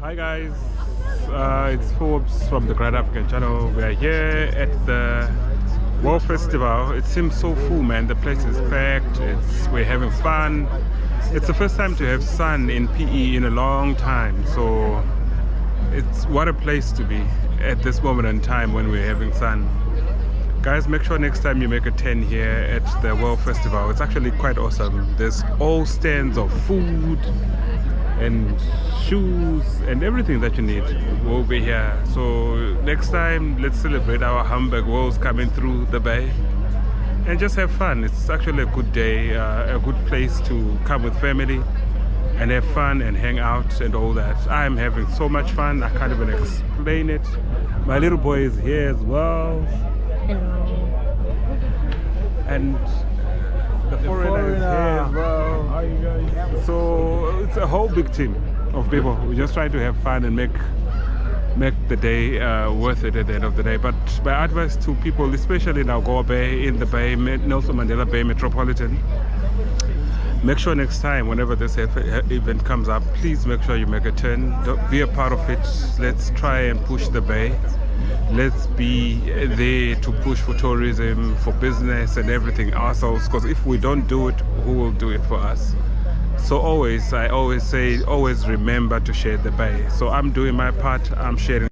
Hi guys, it's Forbes from the Great African Channel. We are here at the World Festival. It seems so full, man. The place is packed. We're having fun. It's the first time to have sun in PE in a long time, so what a place to be at this moment in time when we're having sun. Guys, make sure next time you make a 10 here at the World Festival. It's actually quite awesome. There's all stands of food and shoes and everything that you need will be here. So next time, let's celebrate our Hamburg Worlds coming through the bay and just have fun. It's actually a good day, a good place to come with family and have fun and hang out and all that. I'm having so much fun, I can't even explain it. My little boy is here as well. Hello. And the foreigner is here as well. How you guys? So it's a whole big team of people. We're just trying to have fun and make the day worth it at the end of the day. But my advice to people, especially in Algoa Bay, in the Bay, Nelson Mandela Bay Metropolitan, make sure next time, whenever this event comes up, please make sure you make a turn. Be a part of it. Let's try and push the Bay. Let's be there to push for tourism, for business and everything ourselves, because if we don't do it, who will do it for us? So I always say, always remember to share the Bay. So I'm doing my part, I'm sharing.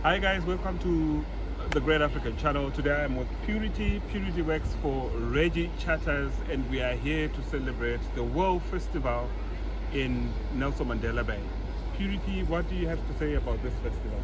Hi guys, welcome to the Great African Channel. Today I'm with Purity. Purity works for Reggie Charters and we are here to celebrate the World Festival in Nelson Mandela Bay. Purity, what do you have to say about this festival?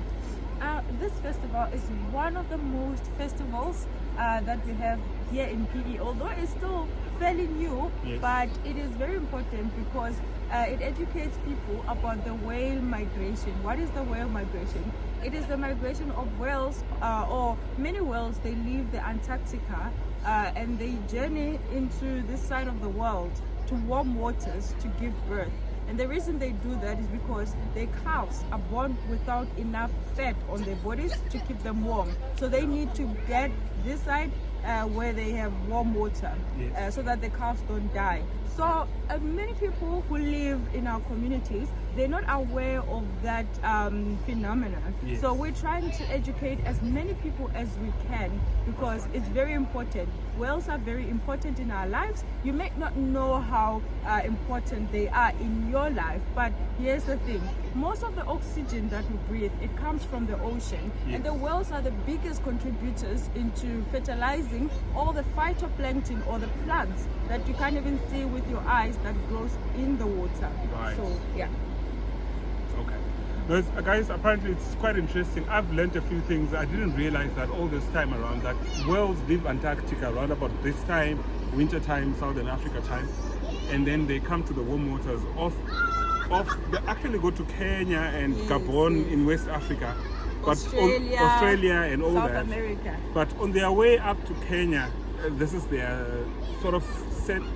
This festival is one of the most festivals that we have here in PE, although it's still fairly new, yes, but it is very important because it educates people about the whale migration. What is the whale migration? It is the migration of whales, or many whales. They leave the Antarctica and they journey into this side of the world to warm waters to give birth. And the reason they do that is because their calves are born without enough fat on their bodies to keep them warm. So they need to get this side where they have warm water, yes, so that the calves don't die. So many people who live in our communities, they're not aware of that phenomenon. Yes. So we're trying to educate as many people as we can because it's very important. Whales are very important in our lives. You may not know how important they are in your life, but here's the thing. Most of the oxygen that we breathe, it comes from the ocean. Yes. And the whales are the biggest contributors into fertilizing all the phytoplankton or the plants that you can't even see with your eyes that grows in the water. Right. So, yeah. Okay. Guys, apparently it's quite interesting. I've learned a few things. I didn't realize that all this time around that whales leave Antarctica around about this time, winter time, Southern Africa time, and then they come to the warm waters they actually go to Kenya and Yes, Gabon, yes, in West Africa, but Australia and all South that. America. But on their way up to Kenya, this is their sort of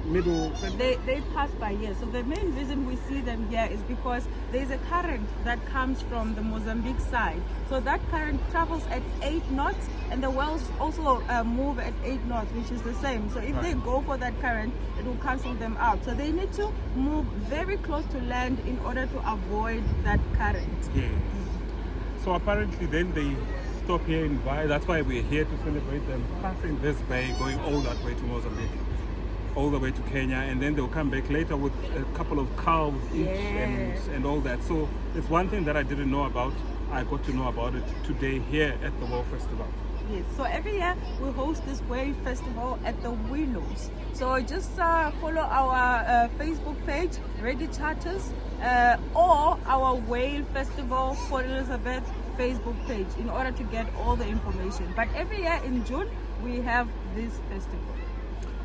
middle. They pass by here. So the main reason we see them here is because there's a current that comes from the Mozambique side. So that current travels at 8 knots and the whales also move at 8 knots, which is the same. So if they go for that current, it will cancel them out. So they need to move very close to land in order to avoid that current. Yes. So apparently then they stop here in Vai. That's why we're here to celebrate them passing this bay, going all that way to Mozambique, all the way to Kenya, and then they'll come back later with a couple of calves each, and all that. So it's one thing that I didn't know about. I got to know about it today here at the World Festival. Yes, so every year we host this whale festival at the Willows. So just follow our Facebook page, Reggie Charters, or our whale festival, Port Elizabeth Facebook page in order to get all the information. But every year in June, we have this festival.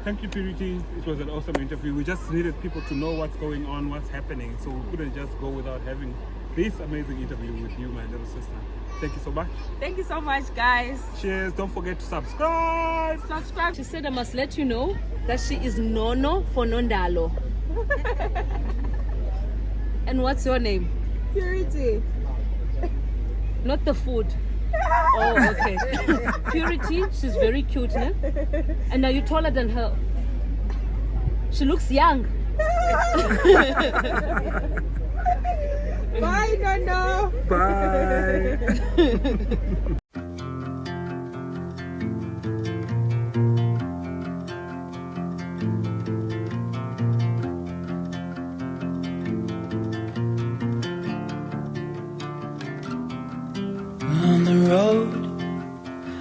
Thank you, Purity. It was an awesome interview. We just needed people to know what's going on, what's happening. So we couldn't just go without having this amazing interview with you, my little sister. Thank you so much. Thank you so much, guys. Cheers. Don't forget to subscribe. Subscribe. She said I must let you know that she is Nono for Nondalo. And what's your name? Purity. Not the food. Oh, okay. Purity, she's very cute, eh? And now you're taller than her. She looks young. Bye, Nono. Bye. On the road,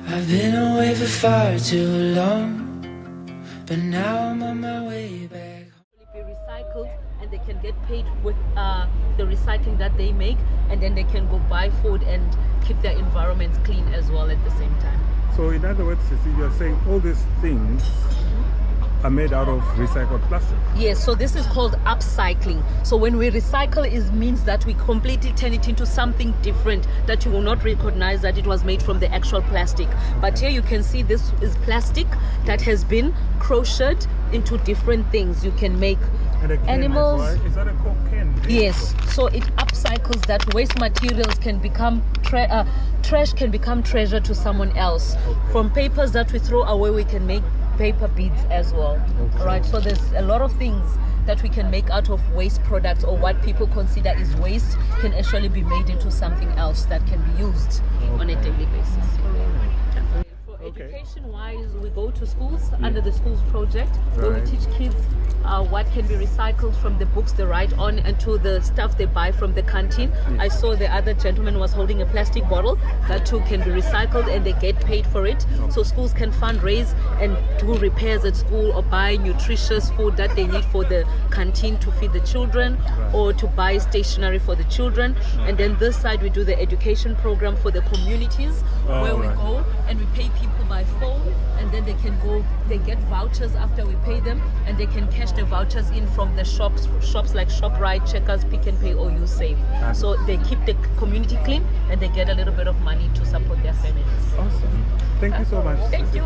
I've been away for far too long, but now I'm on my way back. Be recycled, and they can get paid with the recycling that they make, and then they can go buy food and keep their environments clean as well at the same time. So in other words, Sissy, you're saying all these things are made out of recycled plastic. Yes, so this is called upcycling. So when we recycle, it means that we completely turn it into something different that you will not recognize that it was made from the actual plastic. But here you can see this is plastic that has been crocheted into different things. You can make And a can animals. as well. Is that a Coke can? Yes, so it upcycles that waste materials can become trash can become treasure to someone else. Okay. From papers that we throw away, we can make paper beads as well. Okay. Right, so there's a lot of things that we can make out of waste products, or what people consider is waste can actually be made into something else that can be used on a daily basis. For Okay. education-wise, we go to schools under the schools project where we Right. teach kids what can be recycled from the books they write on and to the stuff they buy from the canteen. I saw the other gentleman was holding a plastic bottle that too can be recycled, and they get paid for it. So schools can fundraise and do repairs at school, or buy nutritious food that they need for the canteen to feed the children, or to buy stationery for the children. And then this side we do the education program for the communities, where we right. go and we pay people by phone, and then they get vouchers after we pay them, and they can cash the vouchers in from the shops like ShopRite, Checkers, Pick n Pay, or YouSave. So they keep the community clean, and they get a little bit of money to support their families. Awesome. Thank you so much. Thank you.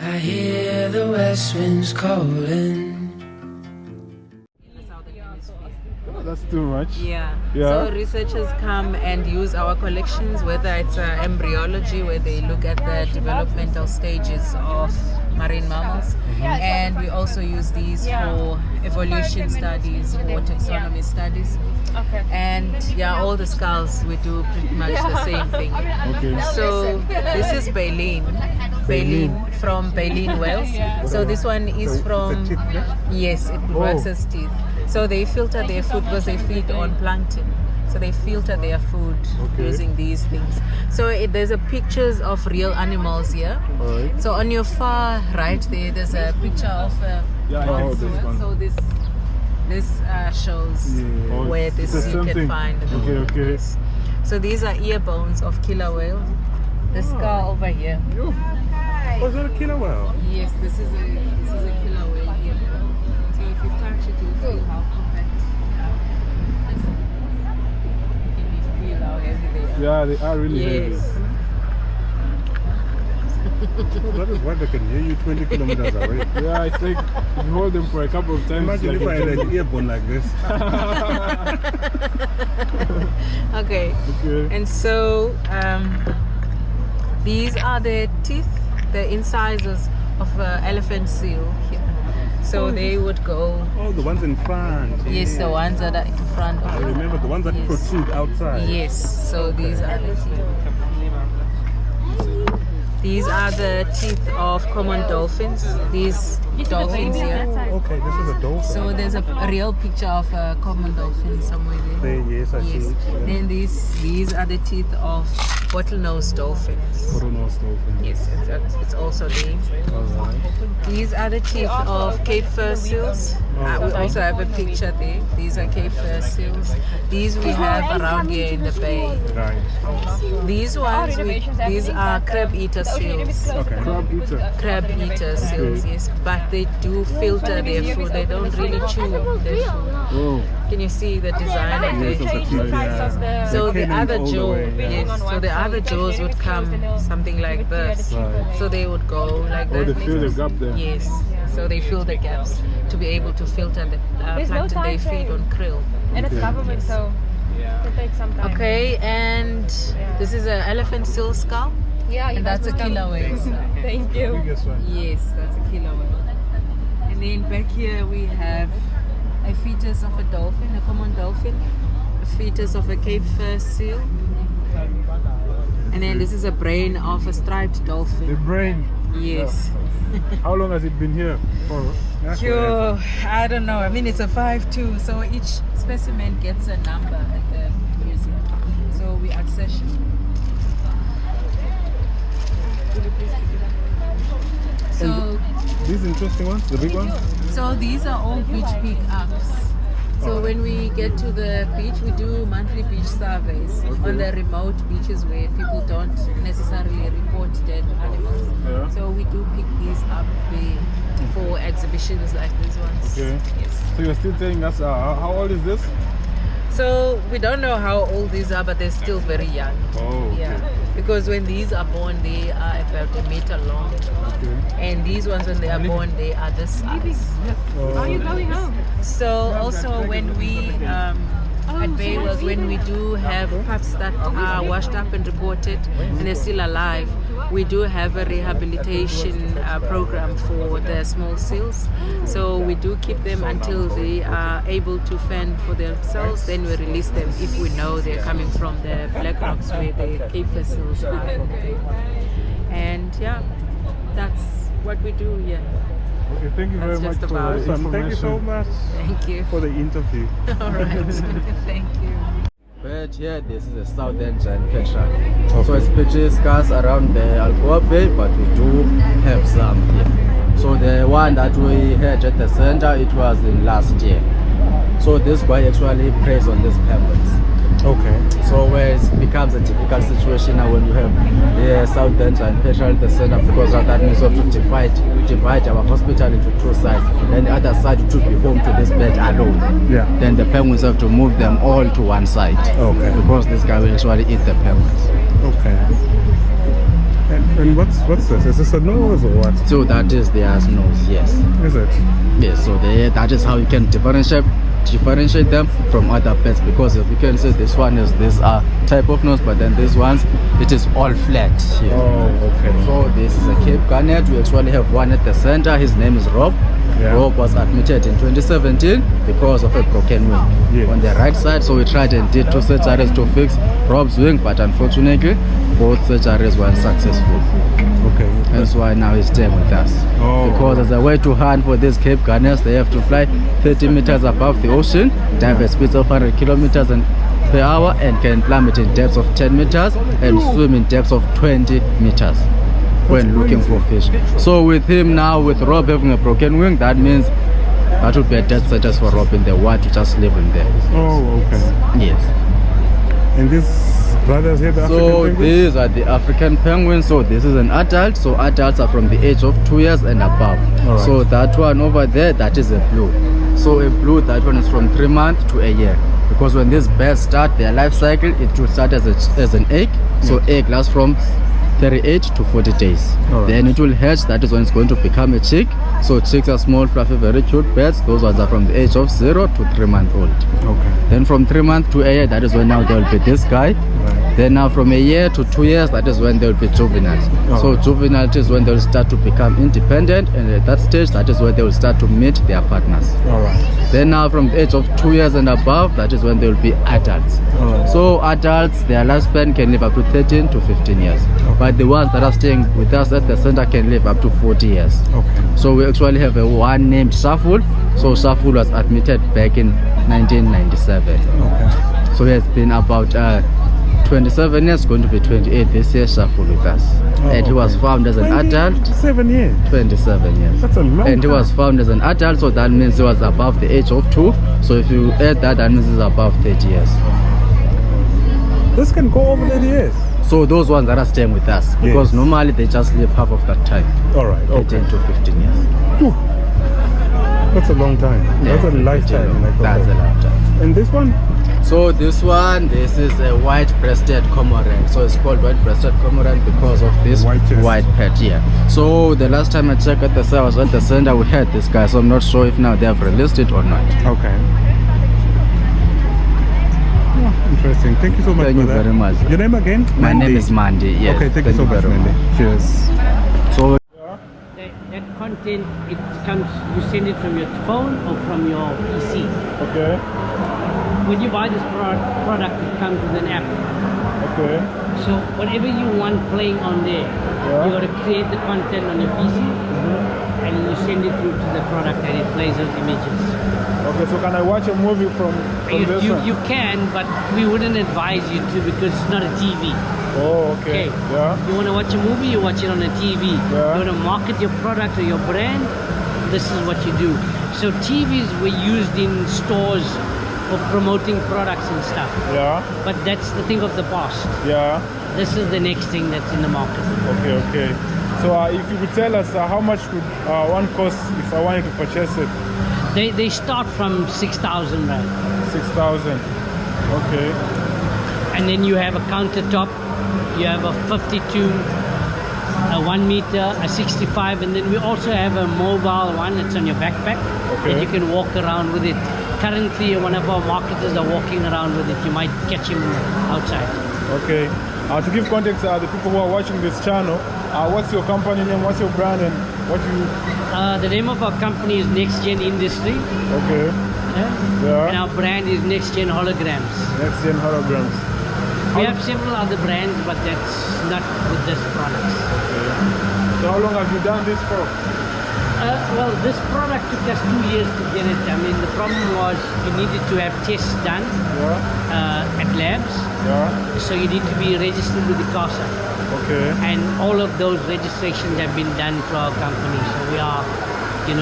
I hear the west winds calling. That's too much. Yeah. Yeah. So researchers come and use our collections, whether it's embryology, where they look at the developmental stages of marine mammals, and we also use these for evolution studies or taxonomy studies. Okay. And yeah, all the skulls we do pretty much the same thing. Okay. So this is baleen from baleen whales. So this one is from, It's a teeth, yeah? yes, it works as teeth. So they filter their food because they feed on plankton. So they filter their food using these things. So there's a pictures of real animals here. Alright. So on your far right there's a picture of Yeah, I know one. this one. So this shows Oh, where it's this the you same can thing. find. Okay. So these are ear bones of killer whale. The skull over here. Oh, is that a killer whale? Yes, this is a killer whale ear bone. So if you touch it, you'll feel how compact. Can you feel how heavy they are? Yeah, they are really heavy. Yes. Oh, that is why they can hear you 20 kilometers away. Yeah, it's like if you hold them for a couple of times. Imagine like if I had a an earbone like this. Okay. Okay. And so these are the teeth, the incisors of elephant seal here. So they would go, Oh, the ones in front. yes, the ones that are in front I of it. remember the ones that Yes. protrude outside. Yes, so these are the teeth. These are the teeth of common dolphins. These dolphins here. Okay, this is a dolphin. So there's a real picture of a common dolphin somewhere there. There, yes, I see Yes. it. Then these are the teeth of bottlenose dolphins. Bottlenose dolphin. Yes, it's also there. Alright. These are the teeth of Cape fur seals. We also have a picture there. These are Cape fur seals. These we have around here in the bay. Right. These ones, these are crab eater seals. Okay. Crab eater. Crab eater seals, yes. But they do filter their food. They don't really chew their food. Oh. Can you see the design of Yes, it? of the teeth, yeah. So They the came in other all the jaw, way, yeah. yes. So the other jaws would come something like this. Right. So they would go like Oh, that. they fill the gap there. Yes. So they fill the gaps to be able to filter the There's no plankton they time feed frame. on krill. And it's government, so it takes some time. Okay, and this is an elephant seal skull, Yeah, you and that's a must killer welcome. whale. Thank you. Biggest one. Yes, that's a killer whale. And then back here we have a fetus of a dolphin, a common dolphin, a fetus of a Cape fur seal, and then this is a brain of a striped The dolphin. brain. Yes. How long has it been here for? Sure, I don't know. I mean, it's a 5'2", so each specimen gets a number at the museum. So we accession. So, These interesting ones, the big ones. so these are all beach pickups. So when we get to the beach, we do monthly beach surveys on the remote beaches where people don't necessarily report dead animals. Yeah. So we do pick these up for exhibitions like these ones. Okay. Yes. So you're still telling us how old is this? So we don't know how old these are, but they're still very young. Oh, okay. Yeah. Because when these are born, they are about 1 meter long. Okay. And these ones, when they are born, they are this size. Oh, Are you going home? So also when we at Baywells, when we do have pups that are washed up and reported and they're still alive, we do have a rehabilitation program for the small seals. So we do keep them until they are able to fend for themselves. Then we release them if we know they're coming from the black rocks where the Cape fur seals are. And yeah, that's what we do here. Okay, thank you very That's much just for about the it. Awesome. Thank you so information. much Thank you. for the interview. All right. Thank you. But here, this is a southern giant petrel. So it's pretty scarce around the Alcoa Bay, but we do have some here. So the one that we had at the center, it was in last year. So this guy actually preys on these penguins. Okay. So where it becomes a difficult situation now when you have the southern giant petrel at the center, because that means we have to divide our hospital into two sides. Then the other side to be home to this bed alone. Yeah. Then the penguins have to move them all to one side. Okay. Because this guy will actually eat the penguins. Okay. And what's this? Is this a nose or what? So that is their nose, yes. Is it? Yes, so that is how you can differentiate them from other pets, because if you can say this one is this type of nose, but then this one's it is all flat here. Oh, okay. So this is a Cape Garnet. We actually have one at the center. His name is Rob. Yeah. Rob was admitted in 2017 because of a broken wing Yes. on the right side. So we tried and did 2 surgeries to fix Rob's wing, but unfortunately both surgeries were unsuccessful. Okay. That's why now he's staying with us. Oh. Because as a way to hunt for these Cape Garnets, they have to fly 30 meters above the ocean, dive at speeds of 100 kilometers per hour, and can plummet in depths of 10 meters and swim in depths of 20 meters when looking for fish. So with him now, with Rob having a broken wing, that means that would be a death sentence for Rob in the water to just live in there. Oh, okay. Yes. And these brothers here, the So African penguins? these are the African penguins. So this is an adult. So adults are from the age of 2 years and above. All right. So that one over there, that is a blue. So a blue, that one is from 3 months to a year. Because when these birds start their life cycle, it will start as an egg. So egg lasts from 38 to 40 days. All right. Then it will hatch. That is when it's going to become a chick. So chicks are small, fluffy, very cute birds. Those ones are from the age of 0 to 3 months old. Okay. Then from 3 months to a year, that is when now there will be this guy. Right. Then now from a year to 2 years, that is when they will be juveniles. Oh. So juvenile is when they will start to become independent, and at that stage, that is when they will start to meet their partners. All right. Then now from the age of 2 years and above, that is when they will be adults. Oh. So adults, their lifespan can live up to 13 to 15 years. Okay. But the ones that are staying with us at the center can live up to 40 years. Okay. So we actually have a one named Shaful. So Shaful was admitted back in 1997. Okay. So he has been about 27 years, going to be 28 this year, Shaful with us. Oh, And he was okay. found as an adult, 7 years. 27 years. That's a long And he time. was found as an adult, so that means he was above the age of 2. So if you add that, that means he's above 30 years. This can go over 30 years. So those ones that are staying with us, because Yes. normally they just live half of that time, All right. 18 Okay. to 15 years. Whew. That's a long time. That's a lifetime. Like, That's okay. a lifetime. And this one? So this is a white-breasted cormorant. So it's called white-breasted cormorant because of this White chest. white patch here. So the last time I checked at the sales at the center, we had this guy. So I'm not sure if now they have released it or not. Okay. Oh, interesting. Thank you so much. Thank you brother. very much. Your name again? My name Mandy. is Mandy. Yes. Okay, thank you so much, very Mandy. Cheers. So That content, it comes, you send it from your phone or from your PC. Okay. When you buy this product, it comes with an app. Okay. So whatever you want playing on there, you got to create the content on your PC and you send it through to the product and it plays those images. Okay, so can I watch a movie from this one? You can, but we wouldn't advise you to because it's not a TV. Oh, okay. Yeah. You want to watch a movie, you watch it on a TV. Yeah. You want to market your product or your brand, this is what you do. So TVs were used in stores for promoting products and stuff. Yeah. But that's the thing of the past. Yeah. This is the next thing that's in the market. Okay, okay. So if you could tell us how much would one cost if I wanted to purchase it? They start from 6,000 rand. 6,000. Okay. And then you have a countertop, you have a 52, a 1 meter, a 65, and then we also have a mobile one that's on your backpack that you can walk around with it. Currently, one of our marketers are walking around with it. You might catch him outside. Okay. To give context, the people who are watching this channel, what's your company name, what's your brand, and what you... The name of our company is Next Gen Industry. Okay. Yeah. And our brand is Next Gen Holograms. Next Gen Holograms. We have several other brands, but that's not with this product. Okay. So how long have you done this for? Well, this product took us 2 years to get it. I mean, the problem was you needed to have tests done at labs. Yeah. So you need to be registered with the CASA. Okay. And all of those registrations have been done through our company. So we are,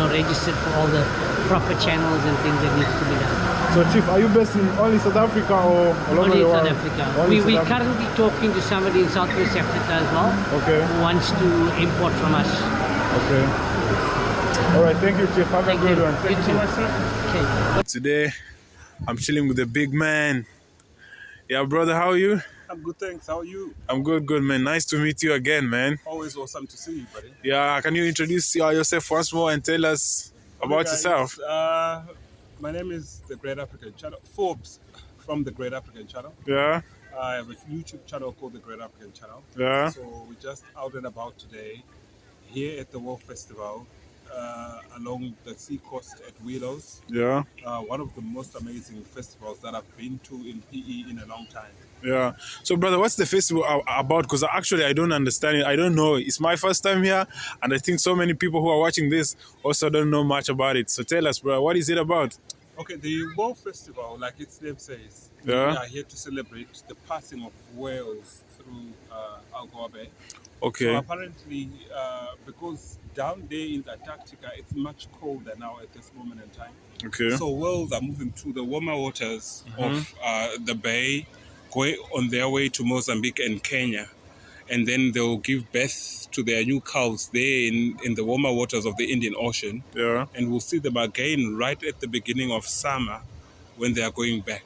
registered for all the proper channels and things that needs to be done. So Chief, are you based in only South Africa or all over Only the in world? South Africa. Only We're South Africa. currently talking to somebody in Southwest Africa as well. Okay. Who wants to import from us. Okay. All right, thank you, Chief. Have a good one. Thank you so too. much, sir. Okay. Today, I'm chilling with the big man. Yeah, brother, how are you? I'm good, thanks. How are you? I'm good, man. Nice to meet you again, man. Always awesome to see you, buddy. Yeah, can you introduce yourself once more and tell us about guys, yourself? My name is The Great African Channel, Forbes from The Great African Channel. Yeah, I have a YouTube channel called The Great African Channel. yeah. So we're just out and about today here at the World Festival along the sea coast at Willows. Yeah, One of the most amazing festivals that I've been to in PE in a long time. yeah. So, brother, what's the festival about? Because actually, I don't understand it. I don't know. It's my first time here, and I think so many people who are watching this also don't know much about it. So, tell us, bro, what is it about? Okay, the World Festival, like its name says, Yeah. we are here to celebrate the passing of whales through Algoa Bay. Okay. So apparently, because down there in Antarctica, it's much colder now at this moment in time. Okay. So whales are moving to the warmer waters of the bay, going on their way to Mozambique and Kenya. And then they'll give birth to their new calves there in the warmer waters of the Indian Ocean. Yeah. And we'll see them again right at the beginning of summer when they are going back.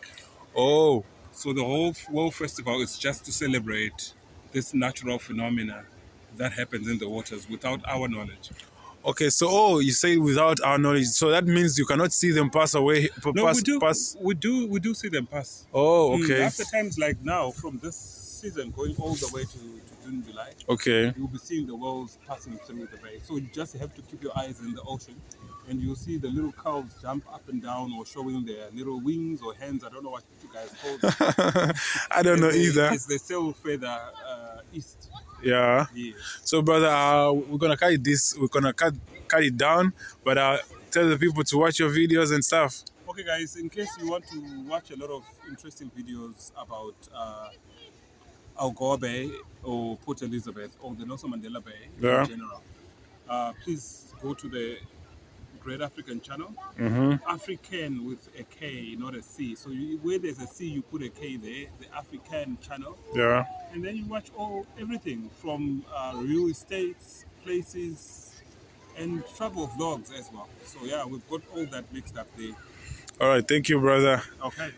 Oh, So the whole World Festival is just to celebrate this natural phenomena that happens in the waters without our knowledge. okay. So, you say without our knowledge. So that means you cannot see them pass away. No, pass, we do. Pass. We do see them pass. Oh, okay. After times like now, from this season going all the way to June, July, Okay. you'll be seeing the whales passing through the bay. So you just have to keep your eyes in the ocean, and you'll see the little calves jump up and down or showing their little wings or hands. I don't know what you guys call them. I don't know either. It's the sail feather east. Yeah. Yes. So, brother, we're gonna carry this. We're gonna cut it down, but tell the people to watch your videos and stuff. Okay, guys, in case you want to watch a lot of interesting videos about Algoa Bay or Port Elizabeth or the Nelson Mandela Bay Yeah. in general, please go to the Great African Channel. African with a K, not a C. So where there's a C, you put a K there, the African Channel. Yeah. And then you watch everything from real estates, places, and travel vlogs as well. So yeah, we've got all that mixed up there. All right. Thank you, brother. Okay.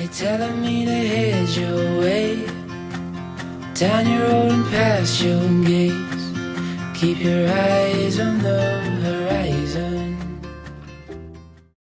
They're telling me to head your way, down your road and past your gates. Keep your eyes on the